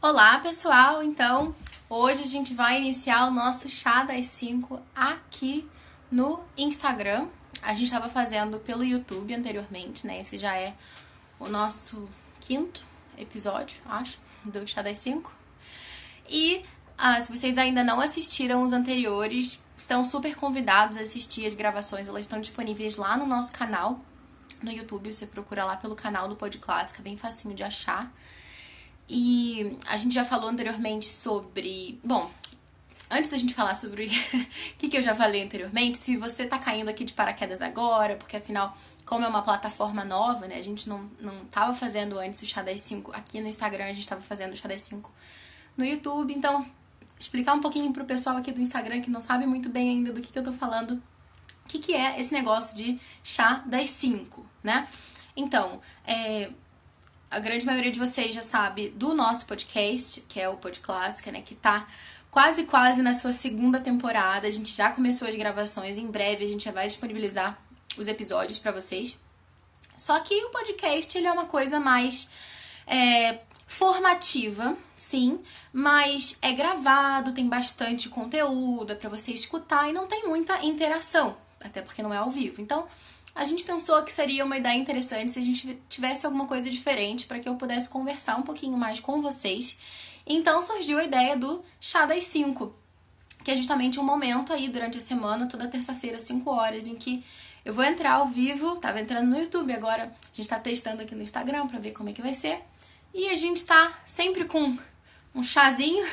Olá, pessoal! Então, hoje a gente vai iniciar o nosso Chá das 5 aqui no Instagram. A gente estava fazendo pelo YouTube anteriormente, né? Esse já é o nosso quinto episódio, acho, do Chá das 5. E se vocês ainda não assistiram os anteriores, estão super convidados a assistir as gravações. Elas estão disponíveis lá no nosso canal, no YouTube. Você procura lá pelo canal do Pod Clássica, bem facinho de achar. E a gente já falou anteriormente sobre... Bom, antes da gente falar sobre o que eu já falei anteriormente, se você tá caindo aqui de paraquedas agora, porque afinal, como é uma plataforma nova, né, a gente não tava fazendo antes o Chá das 5 aqui no Instagram, a gente tava fazendo o Chá das 5 no YouTube, então explicar um pouquinho pro pessoal aqui do Instagram que não sabe muito bem ainda do que eu tô falando, o que é esse negócio de Chá das 5, né? Então, a grande maioria de vocês já sabe do nosso podcast, que é o Pod Clássica, né? Que tá quase na sua segunda temporada. A gente já começou as gravações. Em breve a gente já vai disponibilizar os episódios pra vocês. Só que o podcast, ele é uma coisa mais formativa, sim, mas é gravado, tem bastante conteúdo, é pra você escutar e não tem muita interação, até porque não é ao vivo. Então, a gente pensou que seria uma ideia interessante se a gente tivesse alguma coisa diferente para que eu pudesse conversar um pouquinho mais com vocês. Então surgiu a ideia do Chá das 5, que é justamente um momento aí durante a semana, toda terça-feira, 5 horas, em que eu vou entrar ao vivo. Tava entrando no YouTube, agora a gente tá testando aqui no Instagram para ver como é que vai ser. E a gente tá sempre com um chazinho,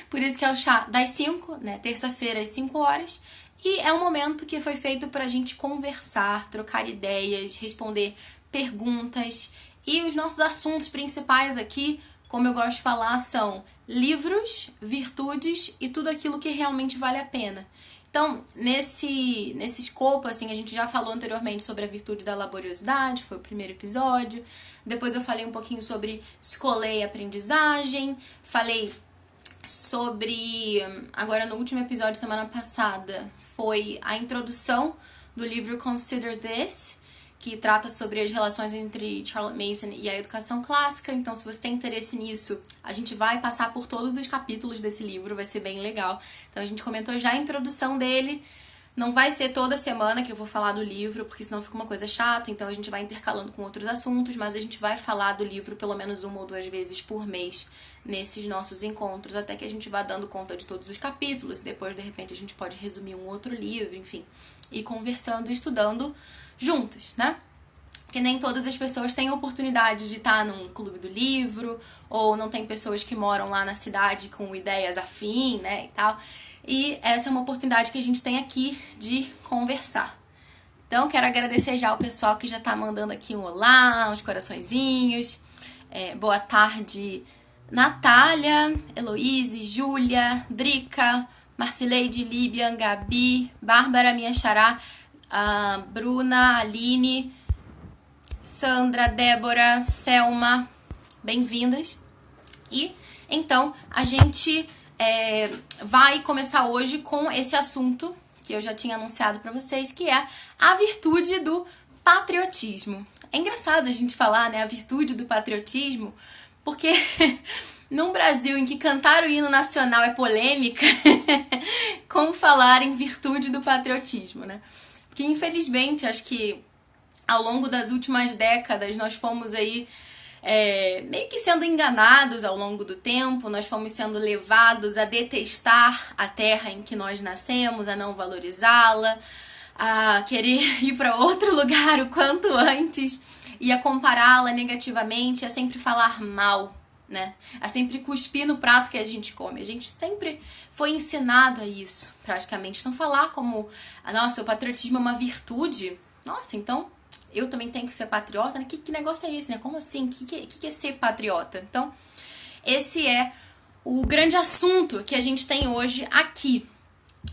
por isso que é o Chá das 5, né? Terça-feira às 5 horas. E é um momento que foi feito pra gente conversar, trocar ideias, responder perguntas. E os nossos assuntos principais aqui, como eu gosto de falar, são livros, virtudes e tudo aquilo que realmente vale a pena. Então, nesse escopo, assim, a gente já falou anteriormente sobre a virtude da laboriosidade, foi o primeiro episódio. Depois eu falei um pouquinho sobre escolha e aprendizagem. Falei sobre... Agora, no último episódio, semana passada, foi a introdução do livro Consider This, que trata sobre as relações entre Charlotte Mason e a educação clássica. Então, se você tem interesse nisso, a gente vai passar por todos os capítulos desse livro, vai ser bem legal. Então, a gente comentou já a introdução dele. Não vai ser toda semana que eu vou falar do livro, porque senão fica uma coisa chata, então a gente vai intercalando com outros assuntos, mas a gente vai falar do livro pelo menos 1 ou 2 vezes por mês nesses nossos encontros, até que a gente vá dando conta de todos os capítulos, e depois, de repente, a gente pode resumir um outro livro, enfim, e conversando e estudando juntas, né? Porque nem todas as pessoas têm a oportunidade de estar num clube do livro, ou não tem pessoas que moram lá na cidade com ideias afim, né, e tal. E essa é uma oportunidade que a gente tem aqui de conversar. Então, quero agradecer já ao pessoal que já tá mandando aqui um olá, uns coraçõezinhos. Boa tarde, Natália, Heloíse, Júlia, Drica, Marcileide, Líbia, Gabi, Bárbara, minha xará, Bruna, Aline, Sandra, Débora, Selma, bem-vindas. E então a gente vai começar hoje com esse assunto que eu já tinha anunciado pra vocês, que é a virtude do patriotismo. É engraçado a gente falar, né, a virtude do patriotismo, porque num Brasil em que cantar o hino nacional é polêmica, como falar em virtude do patriotismo, né? Porque infelizmente, acho que ao longo das últimas décadas nós fomos aí meio que sendo enganados ao longo do tempo, nós fomos sendo levados a detestar a terra em que nós nascemos, a não valorizá-la, a querer ir para outro lugar o quanto antes e a compará-la negativamente, a sempre falar mal, né? A sempre cuspir no prato que a gente come. A gente sempre foi ensinado a isso, praticamente. Então falar como, nossa, o patriotismo é uma virtude, nossa, então eu também tenho que ser patriota, né? Que negócio é esse, né? Como assim? O que é ser patriota? Então, esse é o grande assunto que a gente tem hoje aqui.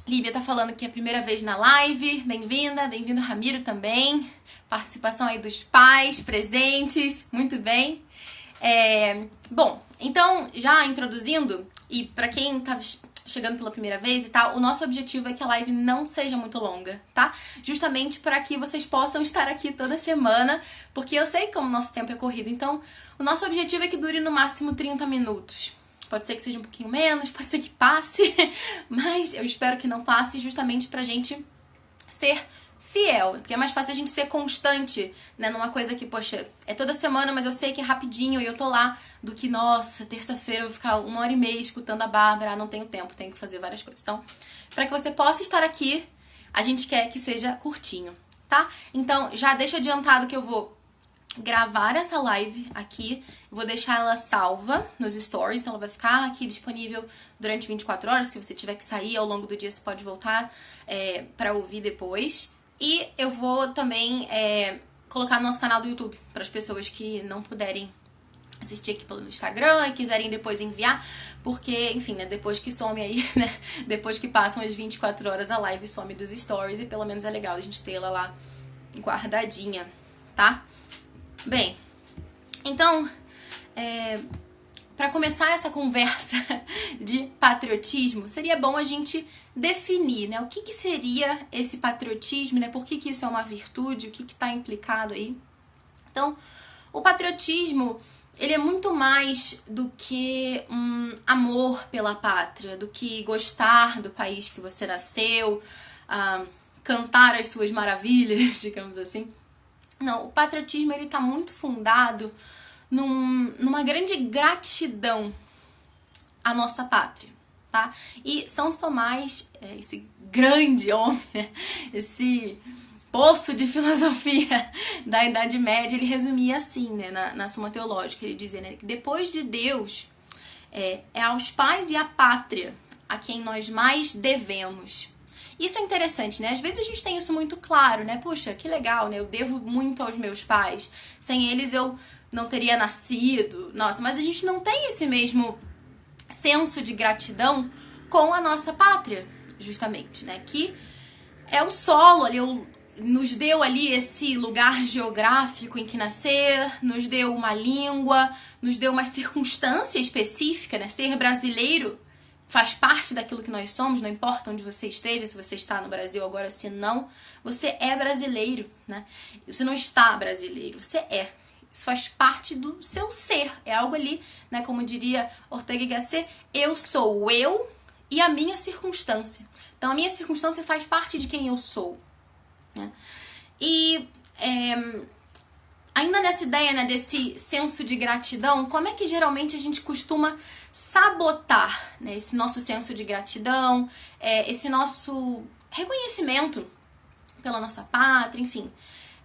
Lívia tá falando que é a primeira vez na live. Bem-vinda, bem-vindo Ramiro também. Participação aí dos pais presentes, muito bem. Bom, então, já introduzindo, e pra quem tá chegando pela primeira vez e tal, o nosso objetivo é que a live não seja muito longa, tá? Justamente para que vocês possam estar aqui toda semana, porque eu sei como o nosso tempo é corrido. Então, o nosso objetivo é que dure no máximo 30 minutos. Pode ser que seja um pouquinho menos, pode ser que passe, mas eu espero que não passe, justamente pra gente ser fiel, porque é mais fácil a gente ser constante, né, numa coisa que, poxa, é toda semana, mas eu sei que é rapidinho e eu tô lá, do que, nossa, terça-feira eu vou ficar 1h30 escutando a Bárbara, não tenho tempo, tenho que fazer várias coisas. Então, para que você possa estar aqui, a gente quer que seja curtinho, tá? Então, já deixa adiantado que eu vou gravar essa live aqui, vou deixar ela salva nos stories, então ela vai ficar aqui disponível durante 24 horas, se você tiver que sair ao longo do dia, você pode voltar pra ouvir depois. E eu vou também colocar no nosso canal do YouTube, para as pessoas que não puderem assistir aqui pelo Instagram e quiserem depois enviar, porque, enfim, né, depois que some aí, né, depois que passam as 24 horas a live some dos stories e pelo menos é legal a gente ter ela lá guardadinha, tá? Bem, então, para começar essa conversa de patriotismo, seria bom a gente definir, né, o que seria esse patriotismo, né, por que isso é uma virtude, o que está implicado aí. Então, o patriotismo, ele é muito mais do que um amor pela pátria, do que gostar do país que você nasceu, cantar as suas maravilhas, digamos assim. Não, o patriotismo ele tá muito fundado numa grande gratidão à nossa pátria, tá? E São Tomás, esse grande homem, né? Esse poço de filosofia da Idade Média, ele resumia assim, né, na Suma Teológica, ele dizia, né, que depois de Deus, é aos pais e à pátria a quem nós mais devemos. Isso é interessante, né? Às vezes a gente tem isso muito claro, né? Puxa, que legal, né? Eu devo muito aos meus pais. Sem eles eu não teria nascido. Nossa, mas a gente não tem esse mesmo senso de gratidão com a nossa pátria, justamente, né? Que é o solo ali, nos deu ali esse lugar geográfico em que nascer, nos deu uma língua, nos deu uma circunstância específica, né? Ser brasileiro faz parte daquilo que nós somos, não importa onde você esteja, se você está no Brasil agora, se não, você é brasileiro, né? Você não está brasileiro, você é. Isso faz parte do seu ser, é algo ali, né? Como diria Ortega y Gasset, eu sou eu e a minha circunstância. Então, a minha circunstância faz parte de quem eu sou, né? E ainda nessa ideia, né, desse senso de gratidão, como é que geralmente a gente costuma sabotar, né, esse nosso senso de gratidão, esse nosso reconhecimento pela nossa pátria, enfim.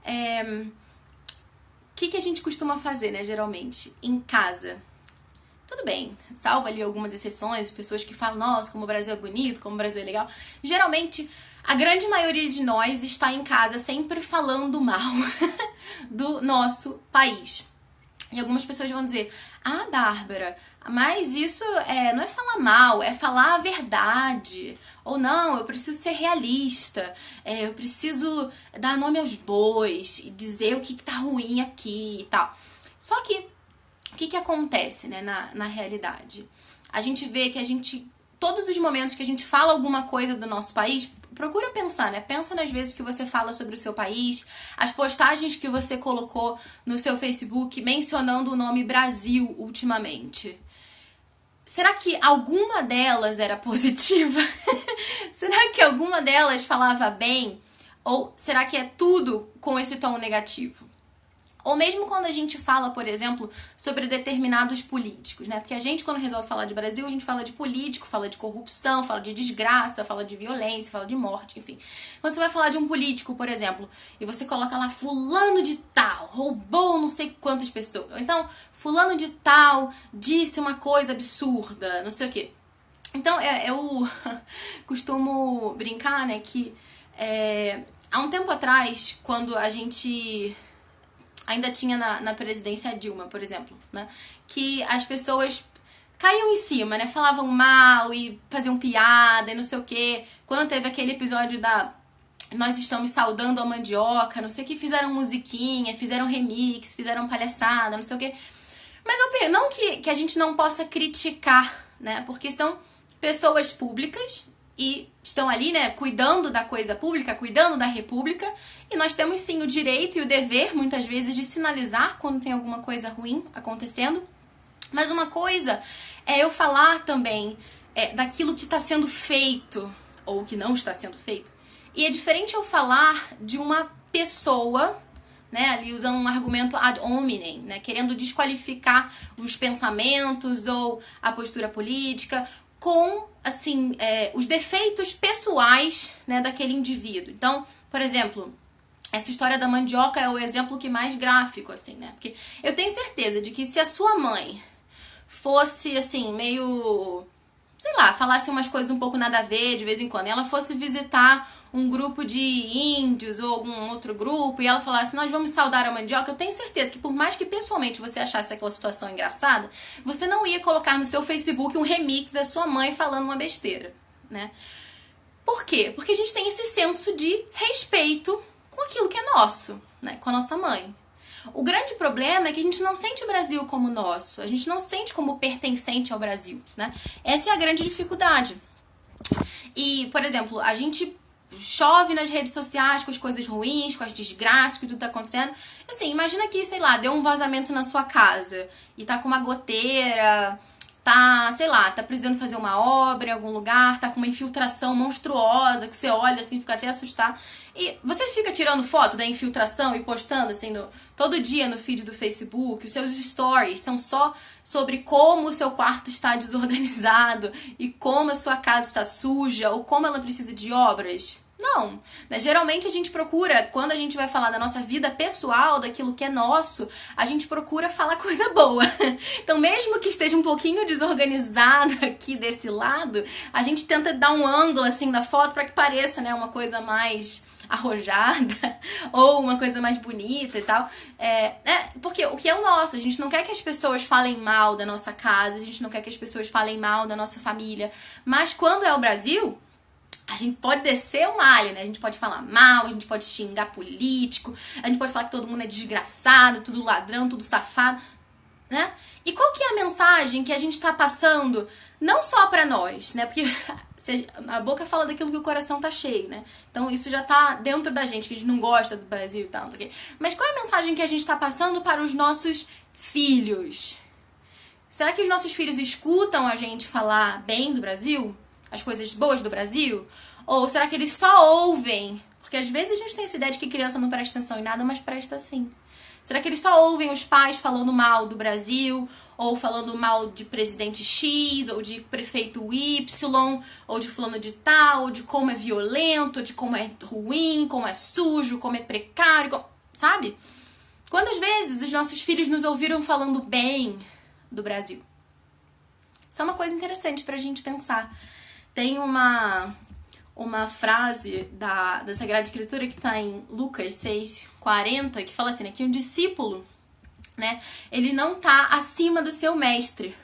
O que a gente costuma fazer, né, geralmente, em casa? Tudo bem, salvo ali algumas exceções, pessoas que falam, nossa, como o Brasil é bonito, como o Brasil é legal. Geralmente, a grande maioria de nós está em casa sempre falando mal do nosso país. E algumas pessoas vão dizer, Bárbara, mas isso não é falar mal, é falar a verdade. Ou não, eu preciso ser realista, eu preciso dar nome aos bois e dizer o que tá ruim aqui e tal. Só que, o que acontece, né, na realidade? A gente vê que todos os momentos que a gente fala alguma coisa do nosso país, procura pensar, né? Pensa nas vezes que você fala sobre o seu país, as postagens que você colocou no seu Facebook mencionando o nome Brasil ultimamente. Será que alguma delas era positiva? Será que alguma delas falava bem? Ou será que é tudo com esse tom negativo? Ou mesmo quando a gente fala, por exemplo, sobre determinados políticos, né? Porque a gente, quando resolve falar de Brasil, a gente fala de político, fala de corrupção, fala de desgraça, fala de violência, fala de morte, enfim. Quando você vai falar de um político, por exemplo, e você coloca lá fulano de tal, roubou não sei quantas pessoas. Ou então, fulano de tal disse uma coisa absurda, não sei o quê. Então, eu costumo brincar, né, que há um tempo atrás, quando a gente ainda tinha na presidência Dilma, por exemplo, né? Que as pessoas caíam em cima, né? Falavam mal e faziam piada e não sei o quê. Quando teve aquele episódio nós estamos saudando a mandioca, não sei o que, fizeram musiquinha, fizeram remix, fizeram palhaçada, não sei o quê. Mas não que a gente não possa criticar, né? Porque são pessoas públicas e estão ali, né, cuidando da coisa pública, cuidando da república, e nós temos sim o direito e o dever, muitas vezes, de sinalizar quando tem alguma coisa ruim acontecendo. Mas uma coisa é eu falar também daquilo que está sendo feito ou que não está sendo feito. E é diferente eu falar de uma pessoa, né, ali usando um argumento ad hominem, né, querendo desqualificar os pensamentos ou a postura política com, assim, os defeitos pessoais, né, daquele indivíduo. Então, por exemplo, essa história da mandioca é o exemplo que mais gráfico, assim, né, porque eu tenho certeza de que se a sua mãe fosse, assim, meio, sei lá, falasse umas coisas um pouco nada a ver de vez em quando, e ela fosse visitar um grupo de índios ou algum outro grupo e ela falasse, nós vamos saudar a mandioca, eu tenho certeza que por mais que pessoalmente você achasse aquela situação engraçada, você não ia colocar no seu Facebook um remix da sua mãe falando uma besteira, né? Por quê? Porque a gente tem esse senso de respeito com aquilo que é nosso, né? Com a nossa mãe. O grande problema é que a gente não sente o Brasil como nosso, a gente não sente como pertencente ao Brasil, né? Essa é a grande dificuldade. E, por exemplo, a gente chove nas redes sociais com as coisas ruins, com as desgraças, que tudo tá acontecendo. Assim, imagina que, sei lá, deu um vazamento na sua casa e tá com uma goteira, tá, sei lá, tá precisando fazer uma obra em algum lugar, tá com uma infiltração monstruosa, que você olha assim, fica até assustado. E você fica tirando foto da infiltração e postando assim todo dia no feed do Facebook, os seus stories são só sobre como o seu quarto está desorganizado e como a sua casa está suja ou como ela precisa de obras. Não, né? Geralmente a gente procura, quando a gente vai falar da nossa vida pessoal, daquilo que é nosso, a gente procura falar coisa boa. Então mesmo que esteja um pouquinho desorganizado aqui desse lado, a gente tenta dar um ângulo assim na foto para que pareça, né, uma coisa mais arrojada ou uma coisa mais bonita e tal. Porque o que é o nosso, a gente não quer que as pessoas falem mal da nossa casa, a gente não quer que as pessoas falem mal da nossa família, mas quando é o Brasil, a gente pode descer o malho, né? A gente pode falar mal, a gente pode xingar político, a gente pode falar que todo mundo é desgraçado, tudo ladrão, tudo safado, né? E qual que é a mensagem que a gente tá passando, não só pra nós, né? Porque a boca fala daquilo que o coração tá cheio, né? Então isso já tá dentro da gente, que a gente não gosta do Brasil e tal, não sei o quê. Mas qual é a mensagem que a gente tá passando para os nossos filhos? Será que os nossos filhos escutam a gente falar bem do Brasil? As coisas boas do Brasil? Ou será que eles só ouvem? Porque às vezes a gente tem essa ideia de que criança não presta atenção em nada, mas presta sim. Será que eles só ouvem os pais falando mal do Brasil? Ou falando mal de presidente X, ou de prefeito Y, ou de fulano de tal, ou de como é violento, de como é ruim, como é sujo, como é precário, sabe? Quantas vezes os nossos filhos nos ouviram falando bem do Brasil? Isso é uma coisa interessante pra gente pensar. Tem uma frase da Sagrada Escritura que está em Lucas 6:40, que fala assim, né, que um discípulo, né, ele não está acima do seu mestre,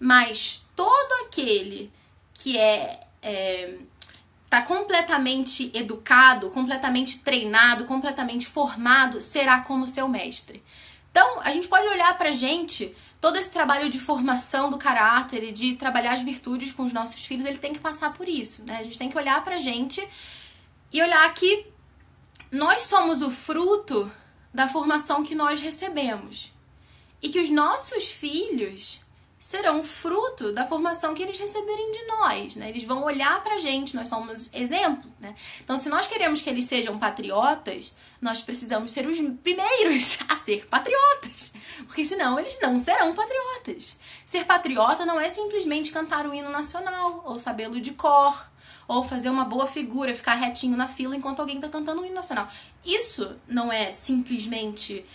mas todo aquele que tá completamente educado, completamente treinado, completamente formado, será como seu mestre. Então, a gente pode olhar pra gente, todo esse trabalho de formação do caráter e de trabalhar as virtudes com os nossos filhos, ele tem que passar por isso, né? A gente tem que olhar pra gente e olhar que nós somos o fruto da formação que nós recebemos. E que os nossos filhos serão fruto da formação que eles receberem de nós, né? Eles vão olhar pra gente, nós somos exemplo, né? Então, se nós queremos que eles sejam patriotas, nós precisamos ser os primeiros a ser patriotas, porque senão eles não serão patriotas. Ser patriota não é simplesmente cantar o hino nacional, ou sabê-lo de cor, ou fazer uma boa figura, ficar retinho na fila enquanto alguém tá cantando o hino nacional. Isso não é simplesmente...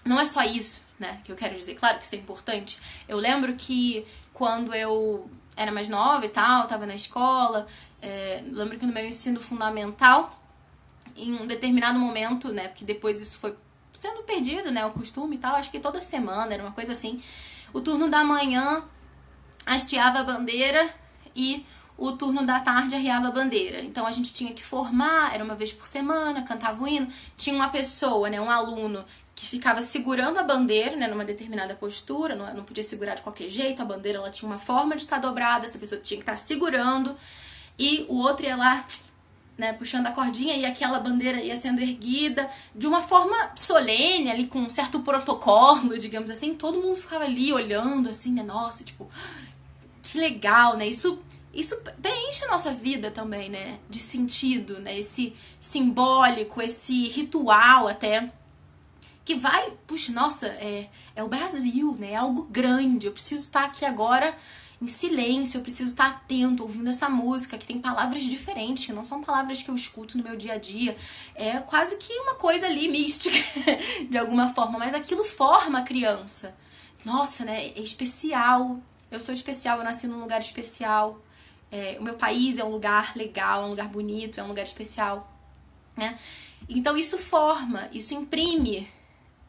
Não é só isso, né, que eu quero dizer. Claro que isso é importante. Eu lembro que quando eu era mais nova e tal, tava na escola, lembro que no meu ensino fundamental, em um determinado momento, né, porque depois isso foi sendo perdido, né, o costume e tal, acho que toda semana, era uma coisa assim, o turno da manhã hasteava a bandeira e o turno da tarde arriava a bandeira. Então a gente tinha que formar, era uma vez por semana, cantava o hino, tinha uma pessoa, né, um aluno, que ficava segurando a bandeira, né, numa determinada postura, não podia segurar de qualquer jeito, a bandeira ela tinha uma forma de estar dobrada, essa pessoa tinha que estar segurando, e o outro ia lá, né, puxando a cordinha, e aquela bandeira ia sendo erguida de uma forma solene, ali com um certo protocolo, digamos assim. Todo mundo ficava ali olhando, assim, né, nossa, tipo, que legal, né, isso preenche a nossa vida também, né, de sentido, né, esse simbólico, esse ritual até, que vai, puxa, nossa, é o Brasil, né, é algo grande, eu preciso estar aqui agora em silêncio, eu preciso estar atento, ouvindo essa música, que tem palavras diferentes, que não são palavras que eu escuto no meu dia a dia, é quase que uma coisa ali mística, de alguma forma, mas aquilo forma a criança. Nossa, né, é especial, eu sou especial, eu nasci num lugar especial, o meu país é um lugar legal, é um lugar bonito, é um lugar especial, né? Então isso forma, isso imprime,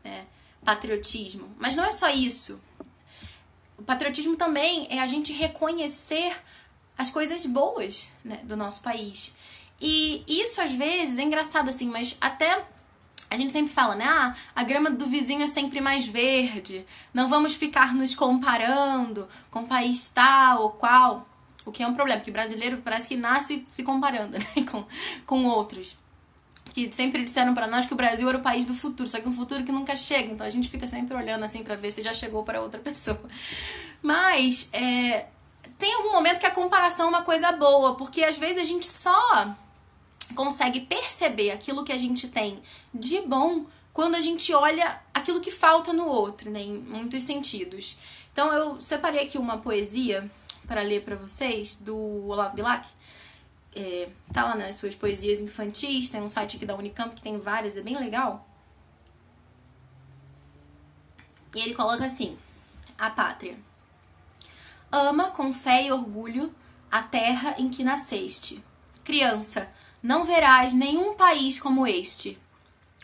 né, patriotismo. Mas não é só isso. O patriotismo também é a gente reconhecer as coisas boas, né, do nosso país. E isso às vezes é engraçado assim, mas até a gente sempre fala, né? Ah, a grama do vizinho é sempre mais verde. Não vamos ficar nos comparando com país tal ou qual. O que é um problema, porque o brasileiro parece que nasce se comparando, né, com outros. Que sempre disseram pra nós que o Brasil era o país do futuro, só que um futuro que nunca chega. Então a gente fica sempre olhando assim pra ver se já chegou para outra pessoa. Mas tem algum momento que a comparação é uma coisa boa, porque às vezes a gente só consegue perceber aquilo que a gente tem de bom quando a gente olha aquilo que falta no outro, né, em muitos sentidos. Então eu separei aqui uma poesia para ler para vocês do Olavo Bilac. Tá lá nas suas poesias infantis, tem um site aqui da Unicamp que tem várias, é bem legal. E ele coloca assim: a pátria. Ama com fé e orgulho a terra em que nasceste. Criança, não verás nenhum país como este.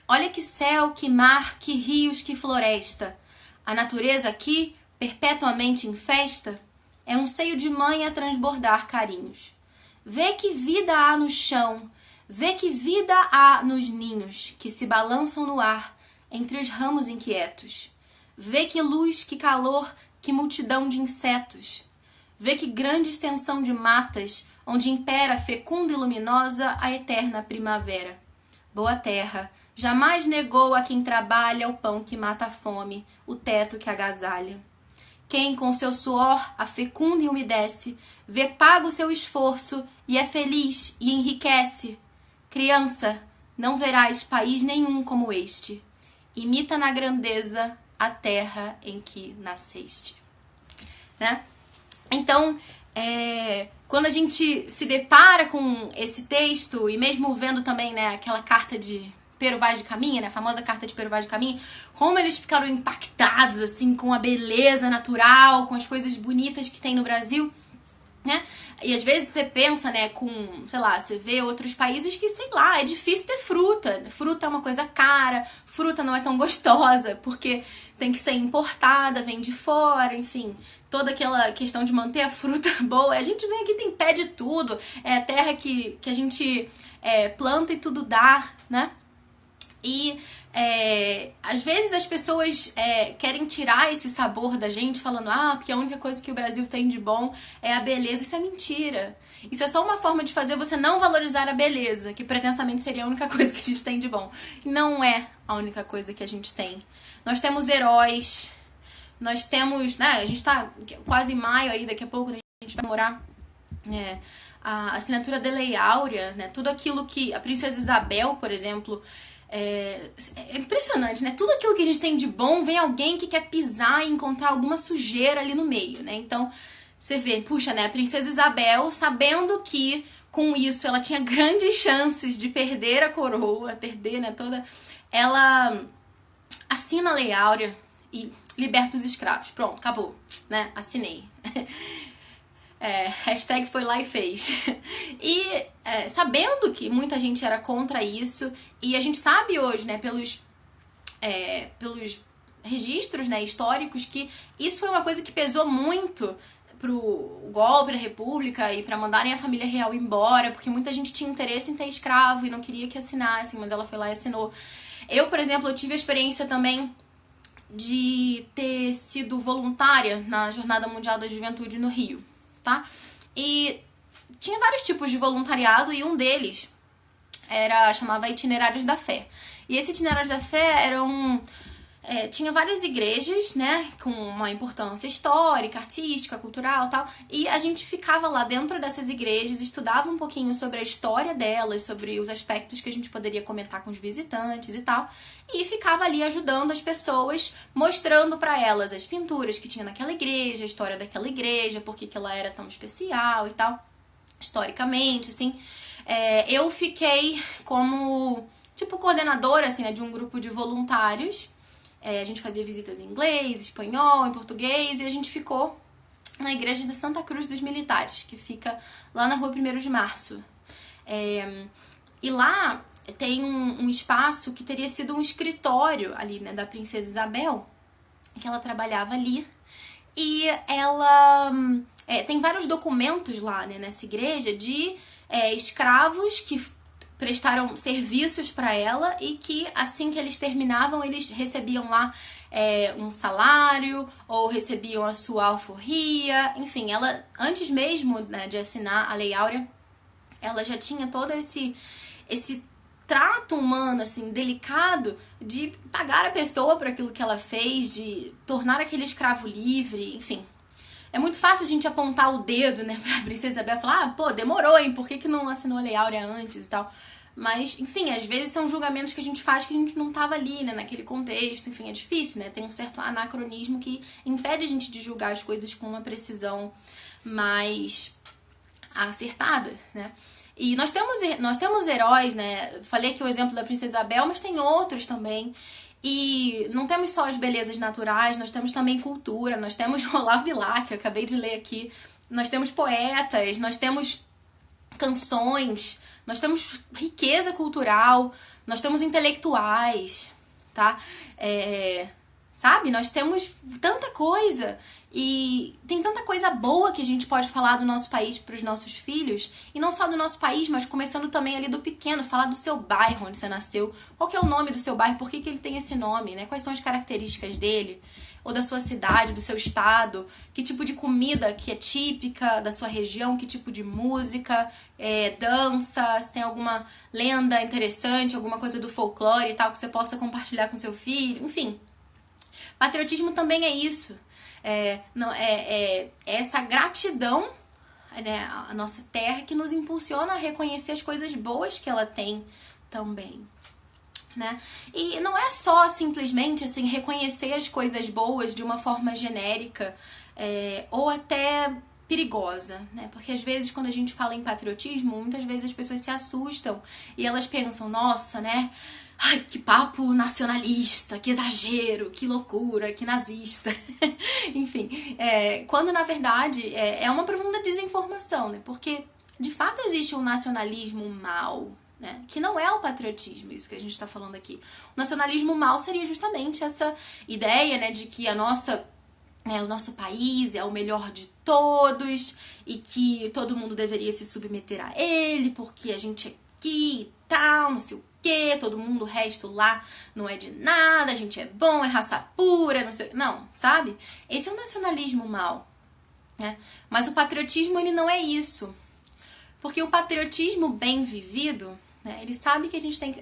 Olha que céu, que mar, que rios, que floresta. A natureza aqui, perpetuamente em festa, é um seio de mãe a transbordar carinhos. Vê que vida há no chão, vê que vida há nos ninhos que se balançam no ar entre os ramos inquietos. Vê que luz, que calor, que multidão de insetos. Vê que grande extensão de matas onde impera fecunda e luminosa a eterna primavera. Boa terra, jamais negou a quem trabalha o pão que mata a fome, o teto que agasalha. Quem com seu suor a fecunda e umedece, vê pago o seu esforço e é feliz e enriquece. Criança, não verás país nenhum como este. Imita na grandeza a terra em que nasceste. Né? Então, quando a gente se depara com esse texto, e mesmo vendo também, né, aquela carta de Pero Vaz de Caminha, né, a famosa carta de Pero Vaz de Caminha, como eles ficaram impactados assim com a beleza natural, com as coisas bonitas que tem no Brasil, né? E às vezes você pensa, né, sei lá, você vê outros países que, sei lá, é difícil ter fruta. Fruta é uma coisa cara, fruta não é tão gostosa, porque tem que ser importada, vem de fora, enfim. Toda aquela questão de manter a fruta boa. A gente vem aqui, tem pé de tudo, é terra que a gente planta e tudo dá, né? E às vezes as pessoas querem tirar esse sabor da gente, falando, porque a única coisa que o Brasil tem de bom é a beleza. Isso é mentira. Isso é só uma forma de fazer você não valorizar a beleza, que pretensamente seria a única coisa que a gente tem de bom. Não é a única coisa que a gente tem. Nós temos heróis, nós temos, né, a gente tá quase em maio aí, daqui a pouco a gente vai morar a assinatura de Lei Áurea, né, tudo aquilo que a Princesa Isabel, por exemplo, é impressionante, né? Tudo aquilo que a gente tem de bom, vem alguém que quer pisar e encontrar alguma sujeira ali no meio, né? Então, você vê, puxa, né? A Princesa Isabel, sabendo que com isso ela tinha grandes chances de perder a coroa, perder, né, toda... Ela assina a Lei Áurea e liberta os escravos. Pronto, acabou, né? Assinei. Hashtag foi lá e fez. E sabendo que muita gente era contra isso, e a gente sabe hoje, né, pelos registros, né, históricos, que isso foi uma coisa que pesou muito pro golpe da República e pra mandarem a família real embora, porque muita gente tinha interesse em ter escravo e não queria que assinassem, mas ela foi lá e assinou. Eu, por exemplo, eu tive a experiência também de ter sido voluntária na Jornada Mundial da Juventude no Rio, tá? E tinha vários tipos de voluntariado e um deles chamava Itinerários da Fé. E esse Itinerários da Fé tinha várias igrejas, né, com uma importância histórica, artística, cultural e tal, e a gente ficava lá dentro dessas igrejas, estudava um pouquinho sobre a história delas, sobre os aspectos que a gente poderia comentar com os visitantes e tal, e ficava ali ajudando as pessoas, mostrando para elas as pinturas que tinha naquela igreja, a história daquela igreja, por que ela era tão especial e tal, historicamente, assim. Eu fiquei como, tipo, coordenadora, assim, né, de um grupo de voluntários. A gente fazia visitas em inglês, espanhol, em português, e a gente ficou na igreja de Santa Cruz dos Militares, que fica lá na rua 1º de Março. E lá tem um espaço que teria sido um escritório ali, né, da Princesa Isabel, que ela trabalhava ali. E ela tem vários documentos lá, né, nessa igreja de escravos que prestaram serviços para ela e que assim que eles terminavam, eles recebiam lá um salário ou recebiam a sua alforria. Enfim, ela, antes mesmo, né, de assinar a Lei Áurea, ela já tinha todo esse trato humano, assim, delicado de pagar a pessoa por aquilo que ela fez, de tornar aquele escravo livre, enfim. É muito fácil a gente apontar o dedo, né, pra Princesa Isabel e falar, pô, demorou, hein, por que não assinou a Lei Áurea antes e tal. Mas, enfim, às vezes são julgamentos que a gente faz que a gente não tava ali, né, naquele contexto, enfim, é difícil, né, tem um certo anacronismo que impede a gente de julgar as coisas com uma precisão mais acertada, né. E nós temos heróis, né, falei aqui o exemplo da Princesa Isabel, mas tem outros também. E não temos só as belezas naturais, nós temos também cultura, nós temos Olavo Bilac, que eu acabei de ler aqui, nós temos poetas, nós temos canções, nós temos riqueza cultural, nós temos intelectuais, tá? Sabe? Nós temos tanta coisa e tem tanta coisa boa que a gente pode falar do nosso país para os nossos filhos, e não só do nosso país, mas começando também ali do pequeno, falar do seu bairro onde você nasceu, qual que é o nome do seu bairro, por que ele tem esse nome, né? Quais são as características dele, ou da sua cidade, do seu estado, que tipo de comida que é típica da sua região, que tipo de música, dança, se tem alguma lenda interessante, alguma coisa do folclore e tal que você possa compartilhar com seu filho, enfim. Patriotismo também é isso. Essa gratidão, né, à nossa terra, que nos impulsiona a reconhecer as coisas boas que ela tem também, né? E não é só simplesmente assim reconhecer as coisas boas de uma forma genérica ou até perigosa, né? Porque às vezes quando a gente fala em patriotismo, muitas vezes as pessoas se assustam e elas pensam, nossa, né? Ai, que papo nacionalista, que exagero, que loucura, que nazista. Enfim, quando na verdade é uma profunda desinformação, né? Porque de fato existe um nacionalismo mau, né? Que não é o patriotismo, isso que a gente está falando aqui. O nacionalismo mau seria justamente essa ideia, né, de que o nosso país é o melhor de todos e que todo mundo deveria se submeter a ele porque a gente é aqui e tal, não sei o quê, todo mundo, o resto lá não é de nada, a gente é bom, é raça pura, não sei... Não, sabe? Esse é o nacionalismo mau, né? Mas o patriotismo, ele não é isso. Porque o patriotismo bem vivido, né, ele sabe que a gente tem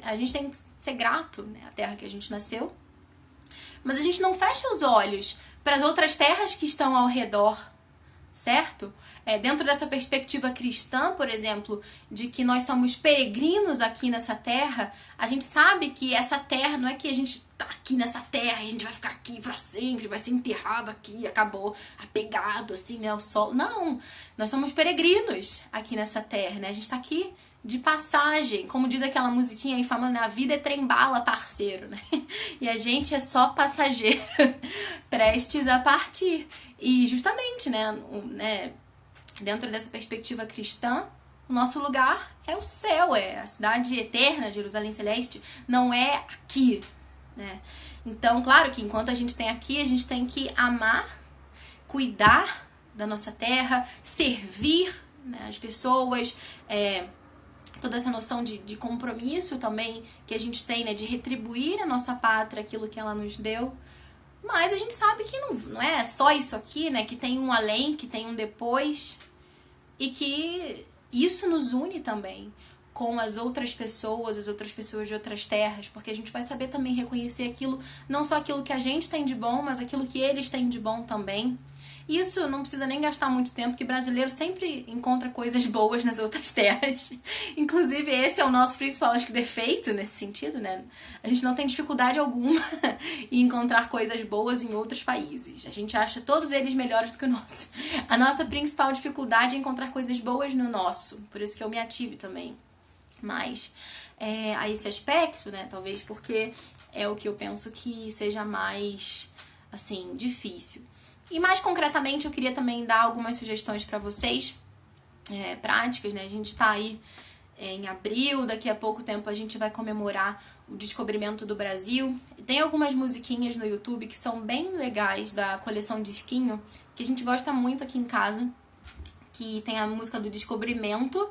que ser grato, né, à terra que a gente nasceu, mas a gente não fecha os olhos para as outras terras que estão ao redor, certo? Dentro dessa perspectiva cristã, por exemplo, de que nós somos peregrinos aqui nessa terra, a gente sabe que essa terra não é que a gente tá aqui nessa terra e a gente vai ficar aqui pra sempre, vai ser enterrado aqui, acabou, apegado assim, né, ao sol. Não, nós somos peregrinos aqui nessa terra, né? A gente tá aqui de passagem, como diz aquela musiquinha infame, né? A vida é trem-bala, parceiro, né? E a gente é só passageiro, prestes a partir. E justamente, né, dentro dessa perspectiva cristã, o nosso lugar é o céu, é a cidade eterna, Jerusalém Celeste, não é aqui, né? Então, claro que enquanto a gente tem aqui, a gente tem que amar, cuidar da nossa terra, servir, né, as pessoas, toda essa noção de compromisso também que a gente tem, né, de retribuir a nossa pátria aquilo que ela nos deu. Mas a gente sabe que não é só isso aqui, né, que tem um além, que tem um depois, e que isso nos une também com as outras pessoas de outras terras, porque a gente vai saber também reconhecer aquilo, não só aquilo que a gente tem de bom, mas aquilo que eles têm de bom também. Isso não precisa nem gastar muito tempo, porque brasileiro sempre encontra coisas boas nas outras terras. Inclusive, esse é o nosso principal, acho que, defeito nesse sentido, né? A gente não tem dificuldade alguma em encontrar coisas boas em outros países. A gente acha todos eles melhores do que o nosso. A nossa principal dificuldade é encontrar coisas boas no nosso. Por isso que eu me ative também. Mas a esse aspecto, né? Talvez porque é o que eu penso que seja mais, assim, difícil. E mais concretamente, eu queria também dar algumas sugestões para vocês, práticas, né? A gente está aí em abril, daqui a pouco tempo a gente vai comemorar o descobrimento do Brasil. Tem algumas musiquinhas no YouTube que são bem legais, da coleção Disquinho, que a gente gosta muito aqui em casa, que tem a música do Descobrimento,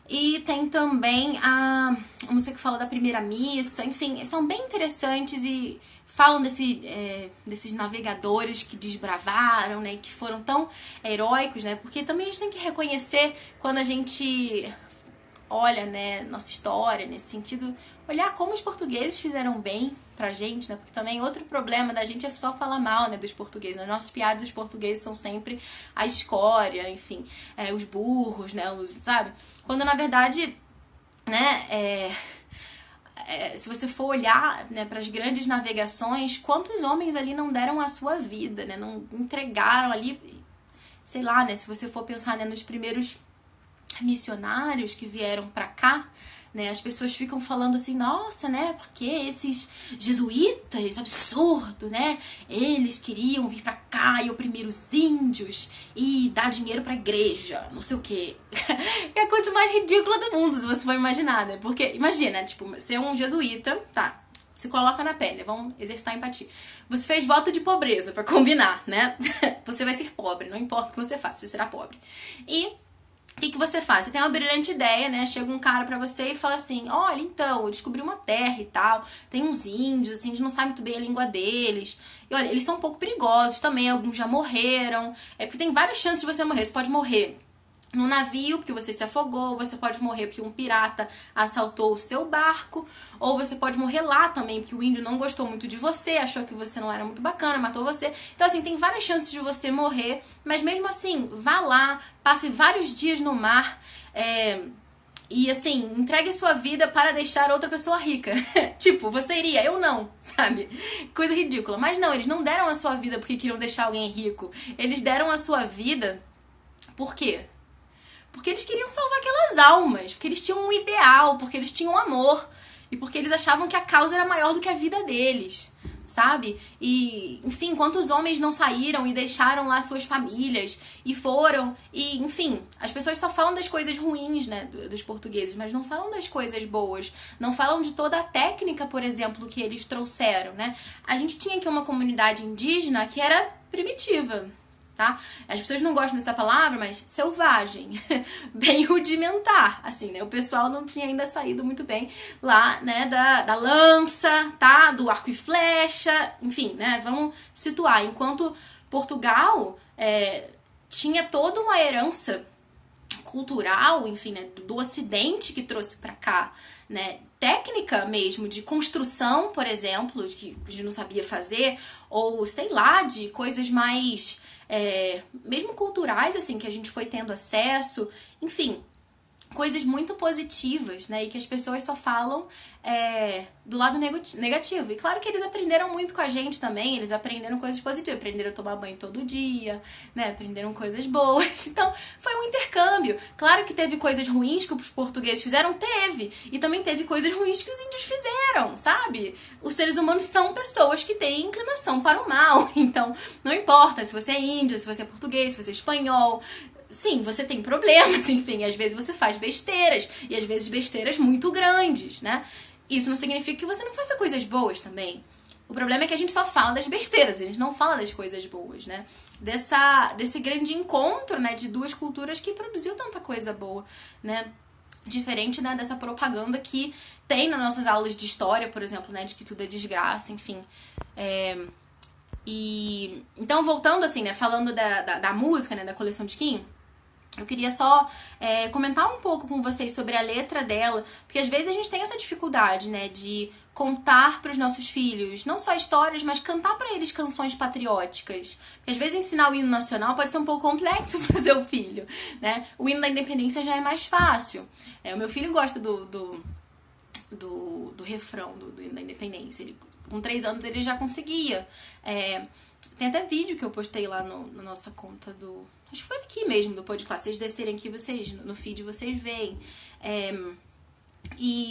e tem também a música que fala da primeira missa. Enfim, são bem interessantes e falam desses navegadores que desbravaram, né, que foram tão heróicos, né, porque também a gente tem que reconhecer quando a gente olha, né, nossa história, nesse sentido, olhar como os portugueses fizeram bem pra gente, né, porque também outro problema da gente é só falar mal, né, dos portugueses. Nas nossas piadas, os portugueses são sempre a escória, enfim, os burros, né, sabe? Quando na verdade, né, se você for olhar, né, para as grandes navegações, quantos homens ali não deram a sua vida, né, não entregaram ali, sei lá, né, se você for pensar, né, nos primeiros missionários que vieram para cá, né, as pessoas ficam falando assim, nossa, né, porque esses jesuítas, absurdo, né, eles queriam vir pra cá e oprimir os índios e dar dinheiro pra igreja, não sei o quê. É a coisa mais ridícula do mundo, se você for imaginar, né, porque, imagina, tipo, você é um jesuíta, tá, se coloca na pele, vamos exercitar a empatia. Você fez voto de pobreza, pra combinar, né, você vai ser pobre, não importa o que você faça, você será pobre. E o que você faz? Você tem uma brilhante ideia, né? Chega um cara pra você e fala assim, olha, então, eu descobri uma terra e tal, tem uns índios, assim, a gente não sabe muito bem a língua deles. E olha, eles são um pouco perigosos também, alguns já morreram. Porque tem várias chances de você morrer. Você pode morrer no navio, porque você se afogou, você pode morrer porque um pirata assaltou o seu barco, ou você pode morrer lá também, porque o índio não gostou muito de você, achou que você não era muito bacana, matou você. Então, assim, tem várias chances de você morrer, mas mesmo assim, vá lá, passe vários dias no mar, e assim, entregue sua vida para deixar outra pessoa rica. Tipo, você iria, eu não, sabe? Coisa ridícula. Mas não, eles não deram a sua vida porque queriam deixar alguém rico. Eles deram a sua vida, por quê? Porque eles queriam salvar aquelas almas, porque eles tinham um ideal, porque eles tinham amor e porque eles achavam que a causa era maior do que a vida deles, sabe? E, enfim, quantos homens não saíram e deixaram lá suas famílias e foram, e, enfim, as pessoas só falam das coisas ruins, né, dos portugueses, mas não falam das coisas boas, não falam de toda a técnica, por exemplo, que eles trouxeram, né? A gente tinha aqui uma comunidade indígena que era primitiva, tá? As pessoas não gostam dessa palavra, mas selvagem, bem rudimentar, assim, né? O pessoal não tinha ainda saído muito bem lá, né, da lança, tá? Do arco e flecha, enfim, né? Vamos situar. Enquanto Portugal tinha toda uma herança cultural, enfim, né, do Ocidente que trouxe pra cá, né? Técnica mesmo, de construção, por exemplo, que a gente não sabia fazer, ou sei lá, de coisas mais mesmo culturais, assim, que a gente foi tendo acesso, enfim, coisas muito positivas, né, e que as pessoas só falam do lado negativo. E claro que eles aprenderam muito com a gente também, eles aprenderam coisas positivas, aprenderam a tomar banho todo dia, né, aprenderam coisas boas. Então, foi um intercâmbio. Claro que teve coisas ruins que os portugueses fizeram, teve. E também teve coisas ruins que os índios fizeram, sabe? Os seres humanos são pessoas que têm inclinação para o mal. Então, não importa se você é índio, se você é português, se você é espanhol. Sim, você tem problemas, enfim, às vezes você faz besteiras, e às vezes besteiras muito grandes, né? Isso não significa que você não faça coisas boas também. O problema é que a gente só fala das besteiras, a gente não fala das coisas boas, né? Desse grande encontro, né, de duas culturas que produziu tanta coisa boa, né? Diferente, né, dessa propaganda que tem nas nossas aulas de história, por exemplo, né, de que tudo é desgraça, enfim. E então, voltando assim, né, falando da música, né, da coleção de Skin, eu queria só comentar um pouco com vocês sobre a letra dela, porque às vezes a gente tem essa dificuldade, né, de contar para os nossos filhos, não só histórias, mas cantar para eles canções patrióticas. Porque às vezes ensinar o hino nacional pode ser um pouco complexo para o seu filho, né? O hino da independência já é mais fácil. O meu filho gosta do refrão do hino da independência. Ele, com 3 anos ele já conseguia. Tem até vídeo que eu postei lá na nossa conta do... Acho que foi aqui mesmo, do podcast. Vocês descerem aqui, no feed vocês veem.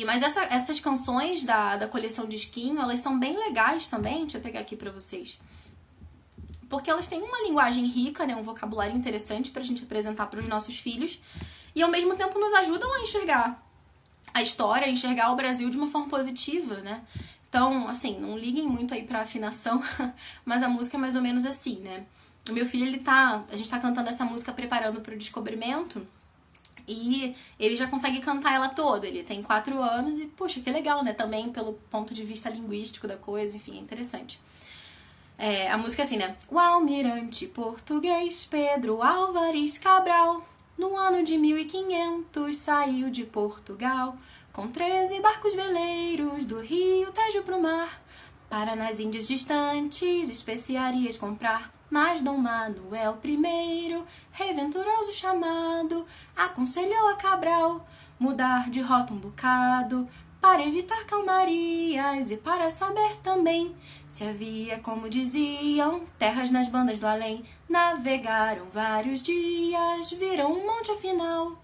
Mas essas canções da coleção de Skin, elas são bem legais também. Deixa eu pegar aqui pra vocês. Porque elas têm uma linguagem rica, né, um vocabulário interessante pra gente apresentar pros nossos filhos. E ao mesmo tempo nos ajudam a enxergar a história, a enxergar o Brasil de uma forma positiva, né? Então, assim, não liguem muito aí pra afinação, mas a música é mais ou menos assim, né? O meu filho, a gente tá cantando essa música preparando pro descobrimento e ele já consegue cantar ela toda. Ele tem 4 anos e, poxa, que legal, né? Também pelo ponto de vista linguístico da coisa, enfim, é interessante. A música é assim, né? O almirante português Pedro Álvares Cabral, no ano de 1500, saiu de Portugal com 13 barcos veleiros do Rio Tejo pro mar, para nas Índias distantes especiarias comprar. Mas Dom Manuel I, reventuroso chamado, aconselhou a Cabral mudar de rota um bocado, para evitar calmarias e para saber também se havia, como diziam, terras nas bandas do além. Navegaram vários dias, viram um monte afinal,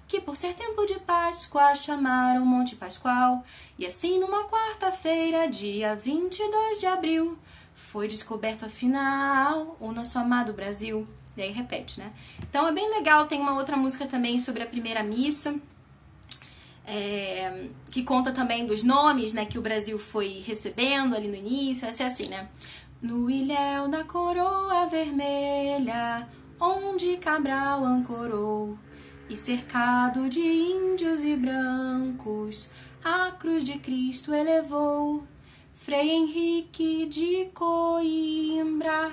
que por ser tempo de Páscoa chamaram Monte Pascoal. E assim numa quarta-feira, dia 22 de abril, foi descoberto afinal o nosso amado Brasil. E aí repete, né? Então é bem legal, tem uma outra música também sobre a primeira missa, que conta também dos nomes, né, que o Brasil foi recebendo ali no início. Essa é assim, né? No ilhéu da coroa vermelha, onde Cabral ancorou, e cercado de índios e brancos, a cruz de Cristo elevou, Frei Henrique de Coimbra.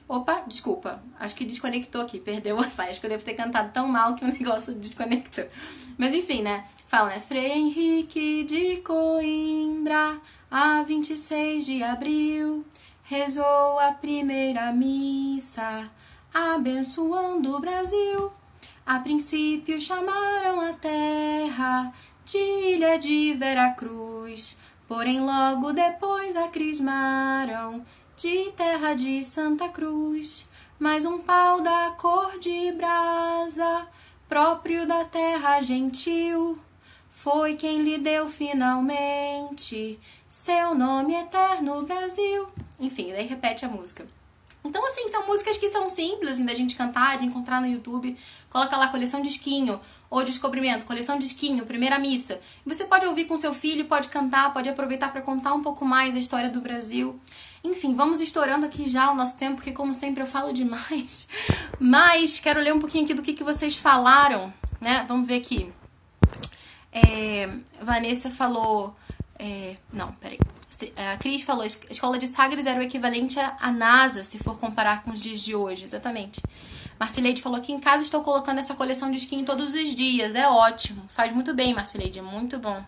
Opa, desculpa, acho que desconectou aqui, perdeu o Wi-Fi, acho que eu devo ter cantado tão mal que o negócio desconectou. Mas enfim, né, fala, né, Frei Henrique de Coimbra, a 26 de abril, rezou a primeira missa, abençoando o Brasil. A princípio chamaram a terra de Ilha de Veracruz, porém logo depois a crismaram de terra de Santa Cruz. Mais um pau da cor de brasa, próprio da terra gentil, foi quem lhe deu finalmente seu nome eterno Brasil. Enfim, daí repete a música. Então, assim, são músicas que são simples, assim, da gente cantar, de encontrar no YouTube. Coloca lá, coleção de Esquinho, ou Descobrimento, coleção de Esquinho, primeira missa. Você pode ouvir com seu filho, pode cantar, pode aproveitar para contar um pouco mais a história do Brasil. Enfim, vamos estourando aqui já o nosso tempo, porque como sempre eu falo demais. Mas quero ler um pouquinho aqui do que vocês falaram, né? Vamos ver aqui. Vanessa falou... não, peraí. A Cris falou, a escola de Sagres era o equivalente à NASA, se for comparar com os dias de hoje, exatamente. Marcileide falou que em casa estou colocando essa coleção de Skin todos os dias, é ótimo. Faz muito bem, Marcileide, é muito bom.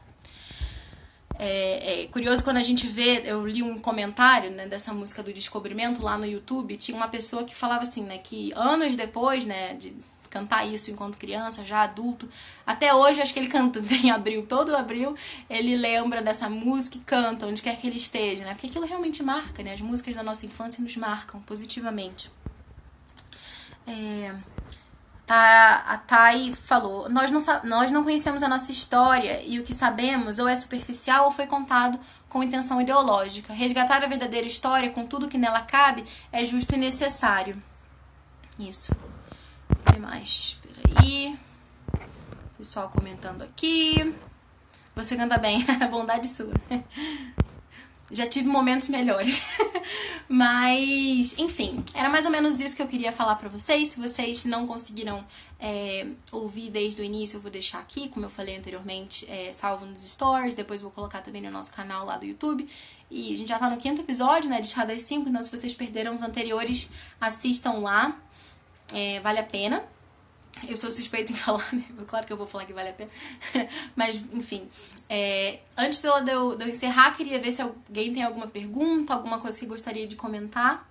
Curioso quando a gente vê, eu li um comentário, né, dessa música do Descobrimento lá no YouTube, tinha uma pessoa que falava assim, né, que anos depois, né, de cantar isso enquanto criança, já adulto, até hoje acho que ele canta em abril, todo abril ele lembra dessa música e canta onde quer que ele esteja, né, porque aquilo realmente marca, né, as músicas da nossa infância nos marcam positivamente. A Thay falou, nós não conhecemos a nossa história e o que sabemos ou é superficial ou foi contado com intenção ideológica. Resgatar a verdadeira história com tudo que nela cabe é justo e necessário. Isso. O que mais? Peraí. Pessoal comentando aqui. Você canta bem. Bondade sua. Já tive momentos melhores. Mas, enfim, era mais ou menos isso que eu queria falar pra vocês. Se vocês não conseguiram ouvir desde o início, eu vou deixar aqui, como eu falei anteriormente, salvo nos stories. Depois vou colocar também no nosso canal lá do YouTube. E a gente já tá no 5º episódio, né, de Chá das 5. Então, se vocês perderam os anteriores, assistam lá. Vale a pena. Eu sou suspeita em falar, né? Claro que eu vou falar que vale a pena. Mas, enfim. Antes de eu encerrar, queria ver se alguém tem alguma pergunta, alguma coisa que gostaria de comentar.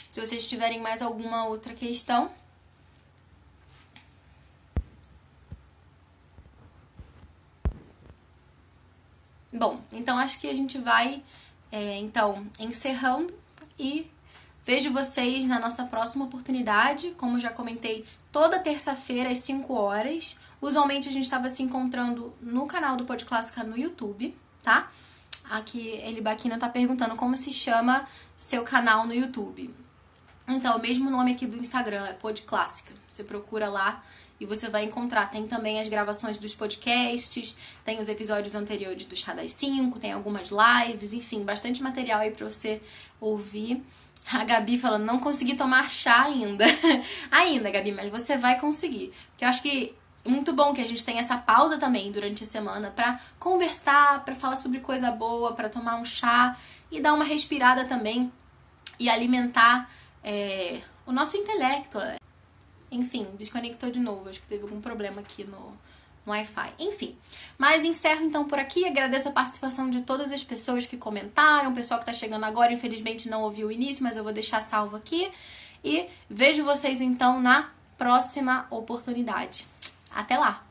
Se vocês tiverem mais alguma outra questão. Bom, então acho que a gente vai, encerrando e vejo vocês na nossa próxima oportunidade. Como eu já comentei, toda terça-feira às 5 horas. Usualmente a gente estava se encontrando no canal do Pod Clássica no YouTube, tá? Aqui, Elibaquina tá perguntando como se chama seu canal no YouTube. Então, o mesmo nome aqui do Instagram, é Pod Clássica. Você procura lá e você vai encontrar. Tem também as gravações dos podcasts, tem os episódios anteriores do Chá das 5, tem algumas lives, enfim, bastante material aí pra você ouvir. A Gabi falando, não consegui tomar chá ainda. Ainda, Gabi, mas você vai conseguir. Porque eu acho que é muito bom que a gente tenha essa pausa também durante a semana pra conversar, pra falar sobre coisa boa, pra tomar um chá e dar uma respirada também e alimentar o nosso intelecto. Enfim, desconectou de novo. Acho que teve algum problema aqui no Wi-Fi. Enfim, mas encerro então por aqui. Agradeço a participação de todas as pessoas que comentaram. O pessoal que tá chegando agora, infelizmente, não ouviu o início, mas eu vou deixar salvo aqui. E vejo vocês então na próxima oportunidade. Até lá!